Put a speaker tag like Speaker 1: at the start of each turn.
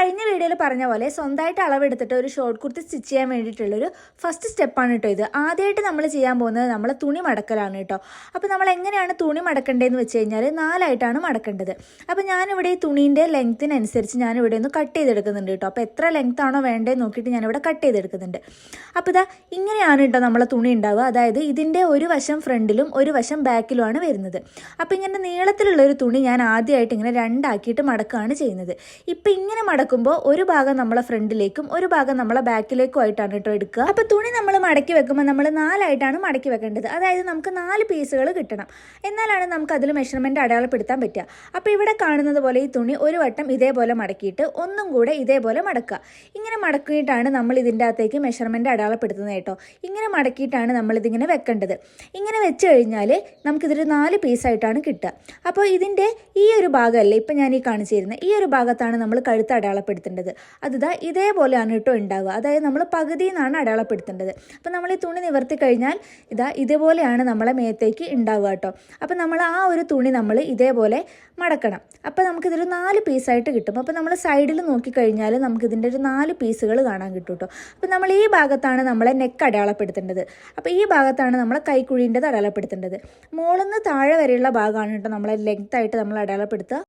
Speaker 1: കഴിഞ്ഞ വീഡിയോയിൽ പറഞ്ഞ പോലെ സ്വന്തമായിട്ട് അളവെടുത്തിട്ട് ഒരു ഷോർട്ട് കുർത്തി സ്റ്റിച്ച് ചെയ്യാൻ വേണ്ടിയിട്ടുള്ളൊരു ഫസ്റ്റ് സ്റ്റെപ്പാണ് കേട്ടോ ഇത്. ആദ്യമായിട്ട് നമ്മൾ ചെയ്യാൻ പോകുന്നത് നമ്മൾ തുണി മടക്കലാണ് കേട്ടോ. അപ്പോൾ നമ്മൾ എങ്ങനെയാണ് തുണി മടക്കേണ്ടതെന്ന് വെച്ച് കഴിഞ്ഞാൽ 4ആയിട്ടാണ് മടക്കേണ്ടത്. അപ്പോൾ ഞാനിവിടെ ഈ തുണീൻ്റെ ലെങ്ത്തിനനുസരിച്ച് ഞാനിവിടെ ഒന്ന് കട്ട് ചെയ്തെടുക്കുന്നുണ്ട് കേട്ടോ. അപ്പോൾ എത്ര ലെങ്ത് ആണോ വേണ്ടതെന്ന് നോക്കിയിട്ട് ഞാനിവിടെ കട്ട് ചെയ്തെടുക്കുന്നുണ്ട്. അപ്പോൾ ഇതാ ഇങ്ങനെയാണ് കേട്ടോ നമ്മളെ തുണി ഉണ്ടാവുക. അതായത് ഇതിൻ്റെ ഒരു വശം ഫ്രണ്ടിലും ഒരു വശം ബാക്കിലുമാണ് വരുന്നത്. അപ്പോൾ ഇങ്ങനെ നീളത്തിലുള്ളൊരു തുണി ഞാൻ ആദ്യമായിട്ട് ഇങ്ങനെ രണ്ടാക്കിയിട്ട് മടക്കുകയാണ് ചെയ്യുന്നത്. ഇപ്പം ഇങ്ങനെ മടക്കുമ്പോൾ ഒരു ഭാഗം നമ്മളെ ഫ്രണ്ടിലേക്കും ഒരു ഭാഗം നമ്മളെ ബാക്കിലേക്കും ആയിട്ടാണ് കേട്ടോ എടുക്കുക. അപ്പോൾ തുണി നമ്മൾ മടക്കി വെക്കുമ്പോൾ നമ്മൾ 4ആയിട്ടാണ് മടക്കി വെക്കേണ്ടത്. അതായത് നമുക്ക് 4 പീസുകൾ കിട്ടണം. എന്നാലാണ് നമുക്ക് അതിൽ മെഷർമെൻറ്റ് അടയാളപ്പെടുത്താൻ പറ്റുക. അപ്പോൾ ഇവിടെ കാണുന്നത് പോലെ ഈ തുണി ഒരു വട്ടം ഇതേപോലെ മടക്കിയിട്ട് ഒന്നും കൂടെ ഇതേപോലെ മടക്കുക. ഇങ്ങനെ മടക്കിയിട്ടാണ് നമ്മൾ ഇതിൻ്റെ അകത്തേക്ക് മെഷർമെൻറ്റ് അടയാളപ്പെടുത്തുന്നത് കേട്ടോ. ഇങ്ങനെ മടക്കിയിട്ടാണ് നമ്മളിതിങ്ങനെ വെക്കേണ്ടത്. ഇങ്ങനെ വെച്ച് കഴിഞ്ഞാൽ നമുക്കിതൊരു 4 പീസായിട്ടാണ് കിട്ടുക. അപ്പോൾ ഇതിൻ്റെ ഈ ഒരു ഭാഗമല്ലേ ഇപ്പം ഞാൻ ഈ കാണിച്ചു തരുന്നത്, ഈ ഒരു ഭാഗത്താണ് നമ്മൾ കഴുത്ത് അടയാളപ്പെടുത്തേണ്ടത്. അതിതാ ഇതേപോലെയാണ് കേട്ടോ ഉണ്ടാവുക. അതായത് നമ്മൾ പകുതിയിൽ നിന്നാണ് അടയാളപ്പെടുത്തേണ്ടത്. അപ്പോൾ നമ്മൾ ഈ തുണി നിവർത്തി കഴിഞ്ഞാൽ ഇതാ ഇതേപോലെയാണ് നമ്മളെ മേത്തേക്ക് ഉണ്ടാവുക കേട്ടോ. അപ്പോൾ നമ്മൾ ആ ഒരു തുണി നമ്മൾ ഇതേപോലെ മടക്കണം. അപ്പോൾ നമുക്കിതൊരു 4 പീസായിട്ട് കിട്ടും. അപ്പോൾ നമ്മൾ സൈഡിൽ നോക്കിക്കഴിഞ്ഞാൽ നമുക്കിതിൻ്റെ ഒരു 4 പീസുകൾ കാണാൻ കിട്ടും കേട്ടോ. അപ്പോൾ നമ്മൾ ഈ ഭാഗത്താണ് നമ്മളെ നെക്ക് അടയാളപ്പെടുത്തേണ്ടത്. അപ്പോൾ ഈ ഭാഗത്താണ് നമ്മളെ കൈക്കുഴീൻ്റെത് അടയാളപ്പെടുത്തേണ്ടത്. മുകളിൽ നിന്ന് താഴെ വരെയുള്ള ഭാഗമാണ് കേട്ടോ നമ്മളെ ലെങ്ത്തായിട്ട് നമ്മൾ അടയാളപ്പെടുത്തുക.